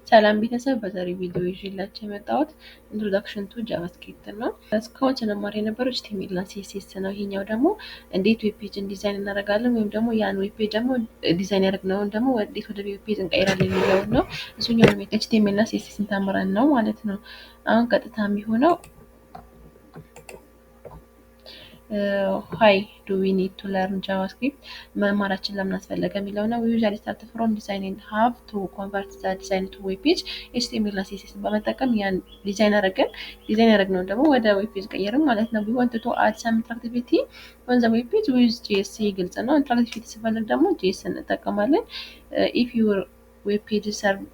ሰላም ቤተሰብ በዛሬ ቪዲዮ ይዤላችሁ የመጣሁት ኢንትሮዳክሽን ቱ ጃቫስክሪፕት ነው። እስካሁን ስንማር የነበረው ኤችቲኤምኤል እና ሲኤስኤስ ነው። ይሄኛው ደግሞ እንዴት ዌብ ፔጅን ዲዛይን እናደርጋለን ወይም ደግሞ ያን ዌብ ፔጅ ደግሞ ዲዛይን ያደረግነውን ደግሞ እንዴት ወደ ዌብ ፔጅ እንቀይራለን የሚለውን ነው። እሱኛው ኤችቲኤምኤል እና ሲኤስኤስን ተምረን ነው ማለት ነው። አሁን ቀጥታ የሚሆነው ዋይ ዱ ዊ ኒድ ቱ ለርን ጃቫስክሪፕት መማራችን ለምን አስፈለገ የሚለው ነው። ዊ ዩዥዋሊ ስታርት ፍሮም ዲዛይን ኤንድ ሃቭ ቱ ኮንቨርት ዘ ዲዛይን ቱ ዌብ ፔጅ ኤችቲኤምኤል እና ሲኤስኤስን በመጠቀም ያን ዲዛይን ያደረግነውን ደግሞ ወደ ዌብ ፔጅ ቀየርን ማለት ነው። ዊ ዋንት ቱ አድ ሰም ኢንተራክቲቪቲ ኦን ዘ ዌብ ፔጅ ዊዝ ጂኤስ ግልጽ ነው። ኢንተራክቲቪቲ ስፈልግ ደግሞ ጂኤስ እንጠቀማለን። ኢፍ ዩር ዌብ ፔጅ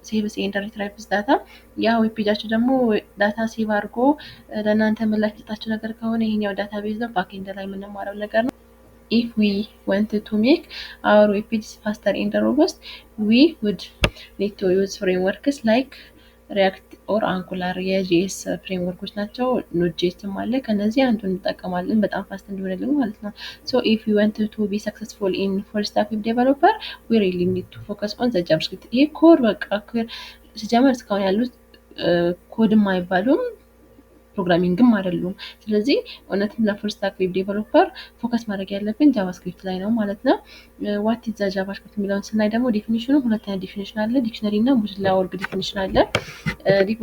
ሴቭስ ኤንድ ሪትራይቭስ ዳታ ያ ዌብ ፔጃችሁ ደግሞ ዳታ ሴቭ አድርጎ ለእናንተ ምላሽ ሰጣችሁ ነገር ከሆነ ይሄኛው ዳታ ቤዝ ነው። ባክኤንድ ላይ የምንማረው ነገር ነው። if we wanted to make our web pages faster and robust, we would need to use frameworks like React or Angular የጂኤስ ፍሬምወርኮች ናቸው። ኖድ.ጄኤስም አለ። ከነዚህ አንዱን እንጠቀማለን በጣም ፋስት እንዲሆንልን ማለት ነው። so if we wanted to be successful in full stack web developer, we really need to focus on the JavaScript። ይሄ ኮር በቃ ሲጀመር እስካሁን ያሉት ኮድም አይባሉም ፕሮግራሚንግም አይደሉም። ስለዚህ እውነትም ለፉል ስታክ ዌብ ዴቨሎፐር ፎከስ ማድረግ ያለብን ጃቫስክሪፕት ላይ ነው ማለት ነው። ዋት ኢዝ ዘ ጃቫስክሪፕት የሚለውን ስናይ ደግሞ ዴፊኒሽኑ ሁለት አይነት ዴፊኒሽን አለ። ዲክሽነሪ እና ሞዚላ ወርድ ዲፊኒሽን አለ።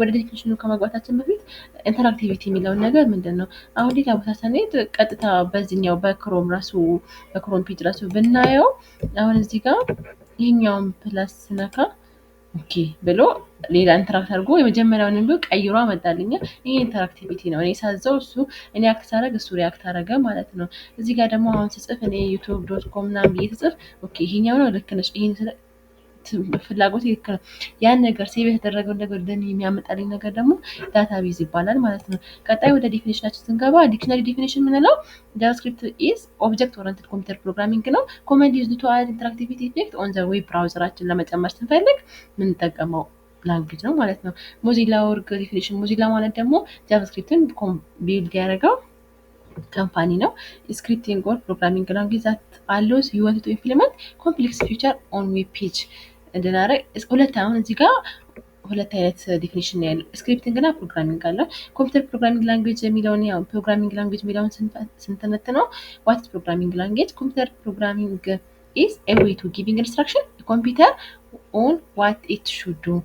ወደ ዴፊኒሽኑ ከመግባታችን በፊት ኢንተራክቲቪቲ የሚለውን ነገር ምንድን ነው? አሁን ሌላ ቦታ ስንሄድ ቀጥታ በዚህኛው በክሮም ፔጅ ራሱ ብናየው አሁን እዚህ ጋር ይህኛውን ፕለስ ነካ ኦኬ ብሎ ሌላ ኢንተራክት አድርጎ የመጀመሪያውን ቢሆን ቀይሮ አመጣልኛ። ይሄ ኢንተራክቲቪቲ ነው። እኔ ሳዘው እኔ አክት ሳደርግ እሱ ሪያክት አደረገ ማለት ነው። እዚህ ጋር ደግሞ አሁን ስጽፍ እኔ youtube.com ምናምን ብዬ ስጽፍ ኦኬ ይሄኛው ነው ልክ ነሽ፣ ይሄን ፍላጎት ልክ ነው። ያን ነገር ሴቭ የተደረገው ነገር ደን የሚያመጣልኝ ነገር ደግሞ ዳታቤዝ ይባላል ማለት ነው። ቀጣይ ወደ ዴፊኒሽናችን ስንገባ ዲክሽነሪ ዴፊኒሽን የምንለው ጃቫስክሪፕት ኢዝ ኦብጀክት ኦሪየንትድ ኮምፒውተር ፕሮግራሚንግ ነው። ኮመንድ ዩዝድ ቱ አድ ኢንተራክቲቪቲ ኢፌክት ኦን ዘ ዌብ ብራውዘራችን ለመጨመር ስንፈልግ የምንጠቀመው ላንጉጅ ነው ማለት ነው። ሞዚላ ወርግ ዲፊኒሽን ሞዚላ ማለት ደግሞ ጃቫስክሪፕትን ቢልድ ያደረገው ካምፓኒ ነው። ስክሪፕቲንግ ኦር ፕሮግራሚንግ ላንጉጅ ዛት አሎውስ ዩ ዋንት ቱ ኢምፕሊመንት ኮምፕሌክስ ፊቸር ኦን ዌብ ፔጅ እንድናረግ ሁለት አሁን እዚህ ጋር ሁለት አይነት ዲፊኒሽን ነው ያለው፣ ስክሪፕቲንግ እና ፕሮግራሚንግ አለ። ኮምፒውተር ፕሮግራሚንግ ላንጉጅ የሚለውን ያው ፕሮግራሚንግ ላንጉጅ የሚለውን ስንተነትነው ዋት ኢዝ ፕሮግራሚንግ ላንጉጅ? ኮምፒውተር ፕሮግራሚንግ ኢዝ ኤ ዌይ ቱ ጊቪንግ ኢንስትራክሽን ኮምፒውተር ኦን ዋት ኢት ሹድ ዱ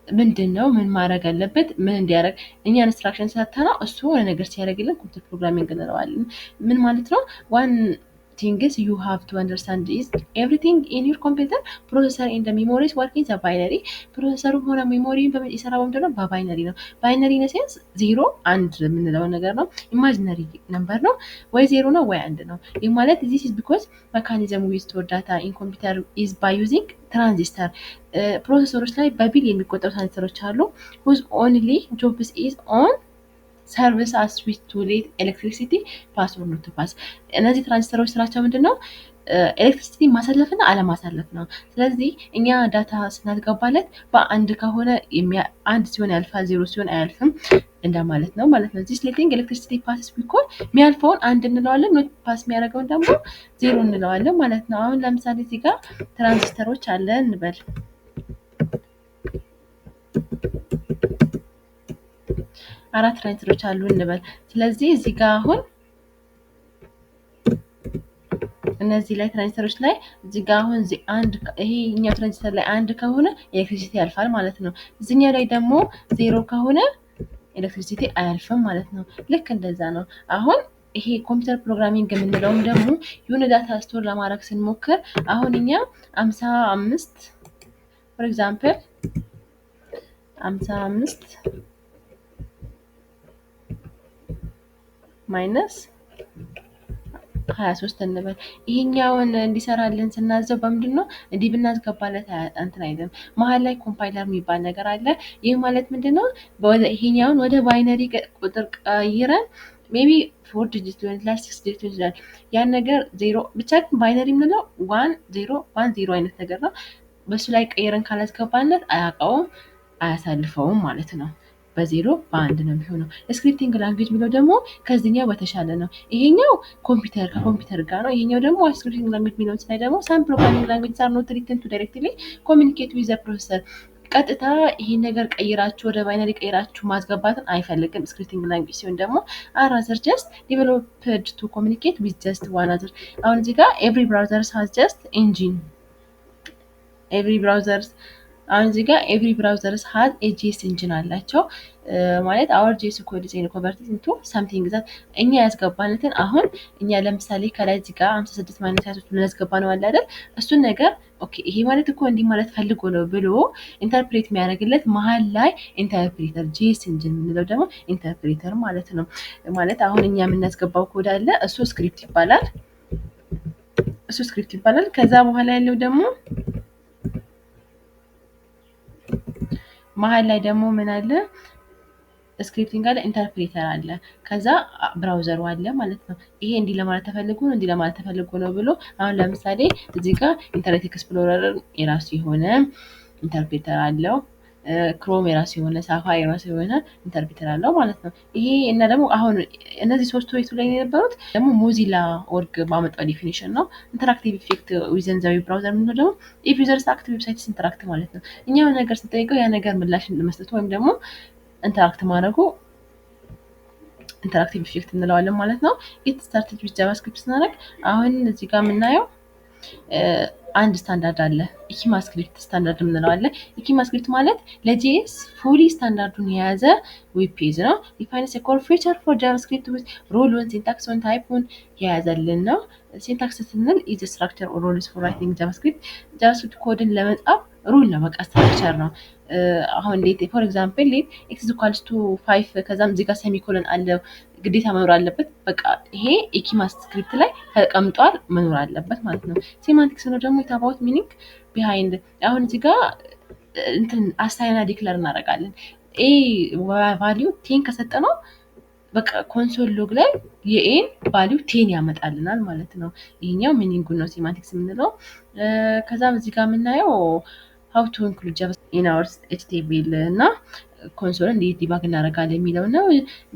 ምንድን ነው ምን ማድረግ አለበት ምን እንዲያደርግ እኛ ኢንስትራክሽን ሰጥተነው እሱ የሆነ ነገር ሲያደርግልን ኮምፒውተር ፕሮግራሚንግ እንለዋለን። ምን ማለት ነው? ዋን things you have to understand is everything in your computer processor and the memory is working the binary ፕሮሰሰሩ ሆነ ሜሞሪ በሚሰራው ምንድነው? በባይነሪ ነው። ባይነሪ ኢን ሴንስ ዜሮ አንድ የምንለው ነገር ነው። ኢማጂነሪ ነምበር ነው ወይ ዜሮ ነው ወይ አንድ ነው። ይህ ማለት this is because mechanism we store data in computer is by using ትራንዚስተር ፕሮሰሰሮች ላይ በቢል የሚቆጠሩ ትራንዚስተሮች አሉ whose only jobs is on ሰርቪስ አስ ስዊች ቱ ሌት ኤሌክትሪሲቲ ፓስ ኦር ኖት ፓስ። እነዚህ ትራንዚስተሮች ስራቸው ምንድን ነው? ኤሌክትሪሲቲ ማሳለፍና አለማሳለፍ ነው። ስለዚህ እኛ ዳታ ስናስገባለት በአንድ ከሆነ አንድ ሲሆን ያልፋል፣ ዜሮ ሲሆን አያልፍም እንደማለት ነው ማለት ነው። ዚስ ሌቲንግ ኤሌክትሪሲቲ ፓስ ቢኮን የሚያልፈውን አንድ እንለዋለን፣ ኖት ፓስ የሚያደርገውን ደግሞ ዜሮ እንለዋለን ማለት ነው። አሁን ለምሳሌ እዚህ ጋር ትራንዚስተሮች አለ እንበል አራት ትራንዚስተሮች አሉ እንበል። ስለዚህ እዚህ ጋር አሁን እነዚህ ላይ ትራንዚስተሮች ላይ እዚህ ጋር አሁን አንድ ይሄኛው ትራንዚስተር ላይ አንድ ከሆነ ኤሌክትሪሲቲ ያልፋል ማለት ነው። እዚህኛው ላይ ደግሞ ዜሮ ከሆነ ኤሌክትሪሲቲ አያልፍም ማለት ነው። ልክ እንደዛ ነው። አሁን ይሄ ኮምፒውተር ፕሮግራሚንግ የምንለውም ደግሞ የሆነ ዳታ ስቶር ለማድረግ ስንሞክር አሁን እኛ 55 ፎር ኤግዛምፕል 55 ማይነስ 23 እንበል። ይሄኛውን እንዲሰራልን ስናዘው በምንድን ነው እንዲህ ብናስገባለት እንትን አይደለም። መሀል ላይ ኮምፓይለር የሚባል ነገር አለ። ይህ ማለት ምንድን ነው? ይሄኛውን ወደ ባይነሪ ቁጥር ቀይረን ሜቢ 4 ዲጂት ሊሆን ይችላል 6 ዲጂት ሊሆን ይችላል። ያን ነገር ዜሮ ብቻ ባይነሪ የምንለው 1 0 አይነት ነገር ነው። በሱ ላይ ቀይረን ካላስገባለት አያውቀውም አያሳልፈውም ማለት ነው። በዜሮ በአንድ ነው የሚሆነው። ስክሪፕቲንግ ላንጉጅ የሚለው ደግሞ ከዚህኛው በተሻለ ነው። ይሄኛው ከኮምፒውተር ጋር ነው። ይሄኛው ደግሞ ስክሪፕቲንግ ላንጉጅ የሚለውን ስናይ ደግሞ ሳም ፕሮግራሚንግ ላንጉጅ አር ኖት ሪትን ቱ ዳይሬክትሊ ኮሚኒኬት ዊዝ ዘ ፕሮሰሰር ቀጥታ ይሄን ነገር ቀይራችሁ ወደ ባይነሪ ቀይራችሁ ማስገባትን አይፈልግም። ስክሪፕቲንግ ላንጉጅ ሲሆን ደግሞ አራዘር ጀስት ዲቨሎፕድ ቱ ኮሚኒኬት ዊዝ ጀስት ዋን አዘር። አሁን እዚህ ጋር ኤቭሪ ብራውዘርስ ሃዝ ጀስት ኢንጂን ኤቭሪ ብራውዘርስ አሁን እዚህ ጋር ኤቭሪ ብራውዘርስ ሃዝ ኤጂኤስ ኢንጂን አላቸው ማለት አወር ጂኤስ ኮድ ዲዛይን ኮንቨርትድ ኢንቱ ሳምቲንግ ዛት እኛ ያስገባንትን አሁን እኛ ለምሳሌ ከላይ እዚህ ጋር 56 ማይነስ 23 ብለን ያስገባነው አለ አይደል? እሱን ነገር ኦኬ ይሄ ማለት እኮ እንዲህ ማለት ፈልጎ ነው ብሎ ኢንተርፕሬት የሚያደርግለት መሀል ላይ ኢንተርፕሬተር ጂኤስ ኢንጂን የምንለው ደግሞ ኢንተርፕሬተር ማለት ነው። ማለት አሁን እኛ የምናስገባው ኮድ አለ እሱ ስክሪፕት ይባላል። ከዛ በኋላ ያለው ደግሞ መሀል ላይ ደግሞ ምን አለ? ስክሪፕቲንግ አለ፣ ኢንተርፕሬተር አለ፣ ከዛ ብራውዘሩ አለ ማለት ነው። ይሄ እንዲህ ለማለት ተፈልጎ ነው እንዲህ ለማለት ተፈልጎ ነው ብሎ አሁን ለምሳሌ እዚህ ጋር ኢንተርኔት ኤክስፕሎረር የራሱ የሆነ ኢንተርፕሬተር አለው። ክሮም የራሱ የሆነ ሳፋሪ የራሱ የሆነ ኢንተርፕሬተር አለው ማለት ነው። ይሄ እና ደግሞ አሁን እነዚህ ሶስቱ ቤቱ ላይ የነበሩት ደግሞ ሞዚላ ኦርግ ባመጣው ዲፊኒሽን ነው። ኢንተራክቲቭ ኢፌክት ዊዝን ዘ ዌብ ብራውዘር ምንድነው ደግሞ ኢፍ ዩዘርስ አክት ዌብሳይትስ ኢንተራክት ማለት ነው። እኛ የሆነ ነገር ስንጠይቀው ያ ነገር ምላሽ መስጠቱ ወይም ደግሞ ኢንተራክት ማድረጉ ኢንተራክቲቭ ኢፌክት እንለዋለን ማለት ነው። ኢት ስታርትድ ዊዝ ጃቫስክሪፕት ስናደርግ አሁን እዚህ ጋር የምናየው አንድ ስታንዳርድ አለ፣ ኢኪማስክሪፕት ስታንዳርድ የምንለው አለ። ኢኪማስክሪፕት ማለት ለጂኤስ ፉሊ ስታንዳርዱን የያዘ ዌብ ፔጅ ነው። ዲፋይንስ ኮር ፊቸር ፎር ጃቫስክሪፕት ዊዝ ሮሉን ሲንታክሱን ታይፑን የያዘልን ነው። ሲንታክስ ስንል ኢዝ ስትራክቸር ኦር ሩልስ ፎር ራይቲንግ ጃቫስክሪፕት ኮድን ለመጻፍ ሩል ነው፣ በቃ ስትራክቸር ነው። አሁን ሌት ፎር ኤግዛምፕል ሌት ኤክስ ኢኳልስ ቱ 5 ከዛም እዚህ ጋር ሴሚኮሎን አለ ግዴታ መኖር አለበት። በቃ ይሄ ኢኪማስክሪፕት ላይ ተቀምጧል መኖር አለበት ማለት ነው። ሴማንቲክስ ነው ደግሞ የታባውት ሚኒንግ ቢሃይንድ አሁን እዚህ ጋር እንትን አሳይና ዲክለር እናደርጋለን። ኤ ቫሊዩ ቴን ከሰጠ ነው በቃ ኮንሶል ሎግ ላይ የኤን ቫሊዩ ቴን ያመጣልናል ማለት ነው። ይሄኛው ሚኒንጉ ነው ሴማንቲክስ የምንለው። ከዛም እዚህ ጋር የምናየው how to include JavaScript in our HTML እና ኮንሶል እንዴት ዲባግ እናደርጋለን የሚለው ነው።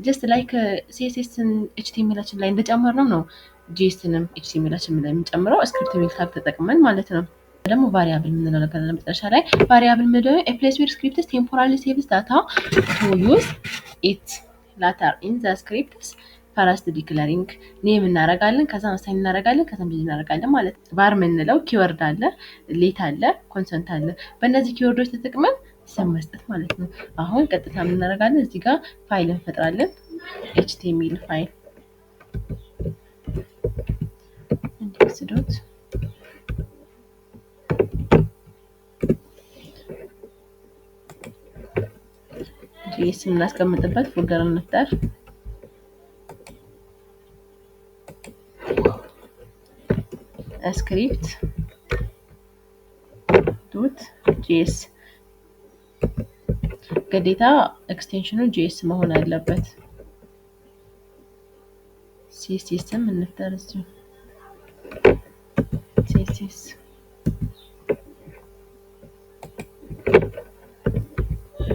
ጀስት ላይክ ሲኤስኤስን ኤችቲኤምኤላችን ላይ እንደጨመርነው ነው ጂኤስንም ኤችቲኤምኤላችን ላይ የምንጨምረው ስክሪፕት ሚል ታግ ተጠቅመን ማለት ነው። ደግሞ ቫሪያብል የምንለው ነገር ለመጨረሻ ላይ ቫሪያብል ምንድን ነው? ኤ ፕሌስ ዌር ስክሪፕትስ ቴምፖራሪ ሴቭስ ዳታ ቱ ዩዝ ኢት ላተር ኢን ዘ ስክሪፕትስ ፈረስት ዲክለሪንግ ኔም እናደርጋለን፣ ከዛ አሳይን እናደርጋለን፣ ከዛ ቢዚ እናደርጋለን ማለት ነው። ቫር የምንለው ኪወርድ አለ፣ ሌት አለ፣ ኮንሰንት አለ። በእነዚህ ኪወርዶች ተጠቅመን ስም መስጠት ማለት ነው። አሁን ቀጥታ እናደርጋለን እዚህ ጋር ፋይል እንፈጥራለን። ኤችቲኤምኤል ፋይል ኢንዴክስ ጂኤስ የምናስቀምጥበት ፎልደር እንፍጠር። ስክሪፕት ዶት ጂኤስ ግዴታ ኤክስቴንሽኑ ጂኤስ መሆን አለበት። ሲኤስኤስም እንፍጠር እዚሁ ሲኤስኤስ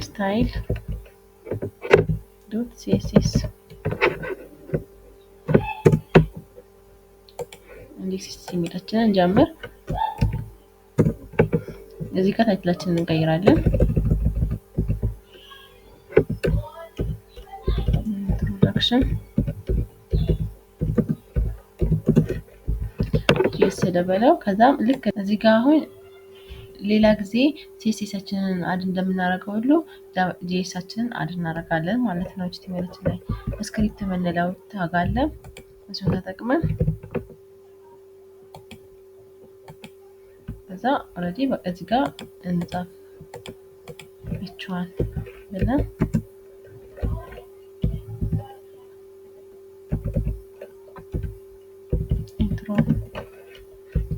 ስታይል ዶት ሲኤስኤስ ኢንዴክስ የሚላችንን እንጀምር። እዚህ ጋር ታይትላችንን እንቀይራለን። ኢንትሮዳክሽን ጂኤስ ለበለው። ከዛም ልክ እዚህ ጋር አሁን ሌላ ጊዜ ሲኤስኤሳችንን አድ እንደምናደርገው ሁሉ ጂኤሳችንን አድ እናደርጋለን ማለት ነው። ኤችቲኤምኤላችን ላይ ስክሪፕት የምንለው ታግ አለ። እሱን ተጠቅመን ከዛ ኦልሬዲ በቃ እዚህ ጋር እንጻፍ ብቻዋን ብለን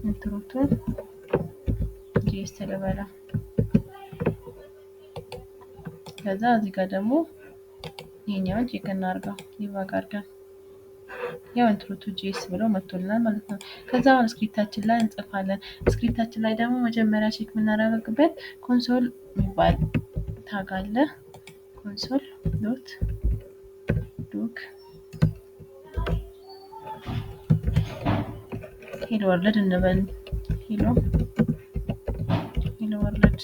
ኢንትሮቱን ጂኤስ ተለበላ። ከዛ እዚህ ጋር ደግሞ ይሄኛውን ቼክ እናድርገው ዲባግ አድርገን ያው ኢንትሮቱ ጂኤስ ብለው መጥቶልናል ማለት ነው። ከዛ አሁን ስክሪፕታችን ላይ እንጽፋለን። ስክሪፕታችን ላይ ደግሞ መጀመሪያ ቼክ የምናደርግበት ኮንሶል የሚባል ታግ አለ። ኮንሶል ዶት ዶክ ሄሎ ወርልድ እንበል። ሄሎ ወርልድ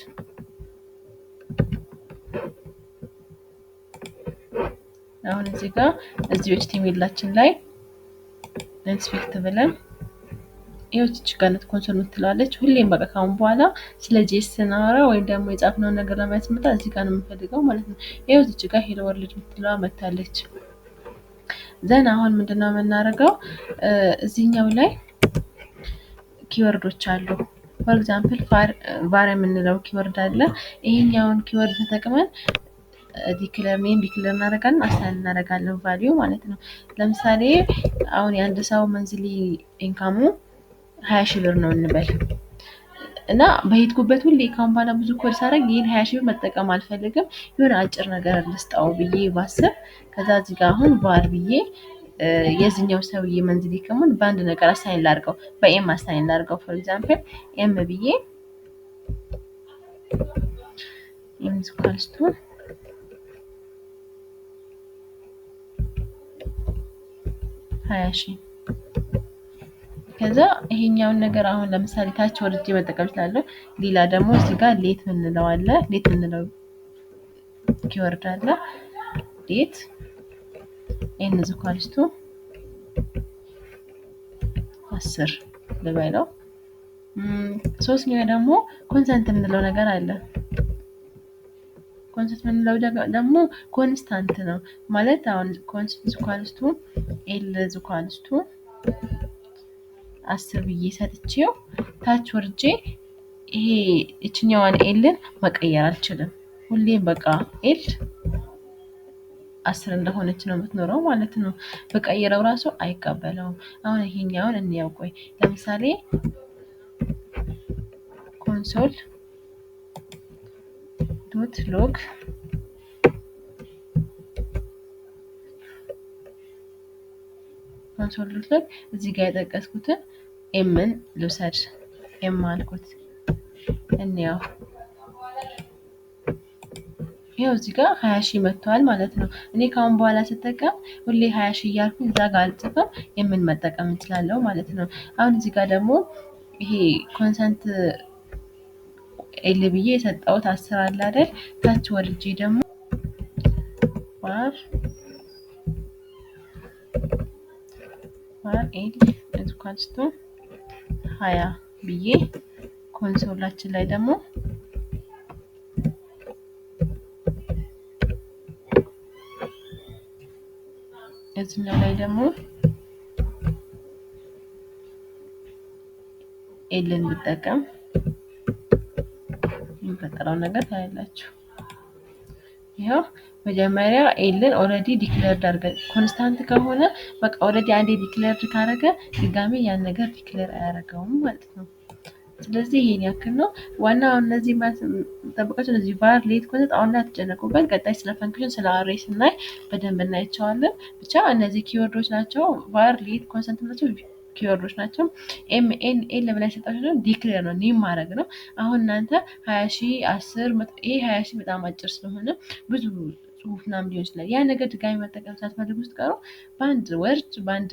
አሁን እዚህ ጋር እዚህ ኤችቲኤምኤላችን ላይ ኢንስፔክት ብለን ይኸው እዚች ጋር ናት ኮንሶል ምትላለች። ሁሌም በቃ ካሁን በኋላ ስለ ጄስ ስናወራ ወይም ደግሞ የጻፍነውን ነገር ለማስመጣ እዚህ ጋር ነው የምፈልገው ማለት ነው። ይኸው እዚች ጋር ሄሎ ወርልድ ምትለዋ መታለች። ዘን አሁን ምንድነው የምናደርገው? እዚህኛው ላይ ኪወርዶች አሉ። ፎር ኤግዛምፕል ቫር የምንለው ኪወርድ አለ። ይሄኛውን ኪወርድ ተጠቅመን ዲክለር ሜን ዲክለር እናደርጋለን፣ አሳይን እናደርጋለን ቫልዩ ማለት ነው። ለምሳሌ አሁን የአንድ ሰው መንዝሊ ኢንካሙ 20 ሺህ ብር ነው እንበል እና በሄድኩበት ሁሌ ካሁን በኋላ ብዙ ኮድ ሳደርግ ይህን 20 ሺህ ብር መጠቀም አልፈልግም፣ የሆነ አጭር ነገር ልስጣው ብዬ ባስብ ከዛ እዚህ ጋር አሁን ቫር ብዬ የዚህኛው ሰውዬ መንዝሊ ኢንካሙን በአንድ ነገር አሳይን ላድርገው፣ በኤም አሳይን ላድርገው። ፎር ኤግዛምፕል ኤም ብዬ ኤም ኢኳልስ ቱ 20 ሺህ ከዛ ይሄኛውን ነገር አሁን ለምሳሌ ታች ወርጄ መጠቀም እችላለሁ። ሌላ ደግሞ እዚህ ጋር ሌት ምንለው አለ። ሌት ምንለው ኪወርድ አለ። ሌት ኤን ኢኳልስ ቱ 10 ልበለው። ሶስተኛው ደግሞ ኮንሰንት ምንለው ነገር አለ። ኮንሰንት ምንለው ደግሞ ኮንስታንት ነው ማለት አሁን ኮንሰንት ኢኳልስ ቱ ኤል ኢኳልስ ቱ 10 ብዬ ሰጥቼው ታች ወርጄ ይሄ እችኛዋን ኤልን መቀየር አልችልም። ሁሌም በቃ ኤል 10 እንደሆነች ነው የምትኖረው ማለት ነው። በቀየረው ራሱ አይቀበለውም። አሁን ይሄኛውን እንየው። ቆይ ለምሳሌ ኮንሶል ዶት ሎግ ኮንሶል ዶት ሎግ እዚህ ጋር የጠቀስኩትን ኤምን ልውሰድ። ኤም አልኩት እንየው። ይኸው እዚህ ጋር 20 ሺህ መጥቷል ማለት ነው። እኔ ካሁን በኋላ ስጠቀም ሁሌ 20 ሺህ እያልኩኝ እዛ ጋር አልጽፍም፣ የምን መጠቀም እንችላለው ማለት ነው። አሁን እዚህ ጋር ደግሞ ይሄ ኮንሰንት ኤል ብዬ የሰጠሁት 10 አለ አይደል? ታች ወርጄ ደግሞ var ኤል ኢኳልስ ቱ 20 ብዬ ኮንሶላችን ላይ ደግሞ እዚህኛው ላይ ደግሞ ኤልን ብጠቀም የሚፈጠረው ነገር ታያላችሁ። ይሄው መጀመሪያ ኤልን ኦልሬዲ ዲክሌርድ አድርገ ኮንስታንት ከሆነ በቃ ኦልሬዲ አንዴ ዲክሌርድ ካደረገ ድጋሜ ያን ነገር ዲክሌር አያደርገውም ማለት ነው። ስለዚህ ይሄን ያክል ነው። ዋናው እነዚህ ጠብቃችሁ እዚህ ቫር ሌት ኮንሰንት አሁን ላይ አትጨነቁበት። ቀጣይ ስለ ፈንክሽን ስለ አሬ ስናይ በደንብ እናያቸዋለን። ብቻ እነዚህ ኪወርዶች ናቸው። ቫር ሌት ኮንሰንት ናቸው ኪወርዶች ናቸው። ኤም ኤን ኤል ብላ የሰጣችሁ ዲክሌር ነው ኔም ማድረግ ነው። አሁን እናንተ 20 ሺህ 10 ይሄ 20 ሺህ በጣም አጭር ስለሆነ ብዙ ጽሁፍ ምናምን ሊሆን ይችላል። ያ ነገር ድጋሚ መጠቀም ሳትፈልጉ ስትቀሩ በአንድ ወርድ በአንድ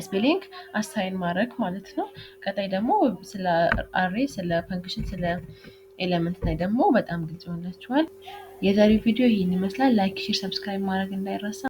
ስፔሊንግ አሳይን ማድረግ ማለት ነው። ቀጣይ ደግሞ ስለ አሬ ስለ ፈንክሽን ስለ ኤሌመንት ላይ ደግሞ በጣም ግልጽ ይሆንላችኋል። የዛሬው ቪዲዮ ይህን ይመስላል። ላይክ፣ ሼር፣ ሰብስክራይብ ማድረግ እንዳይረሳ።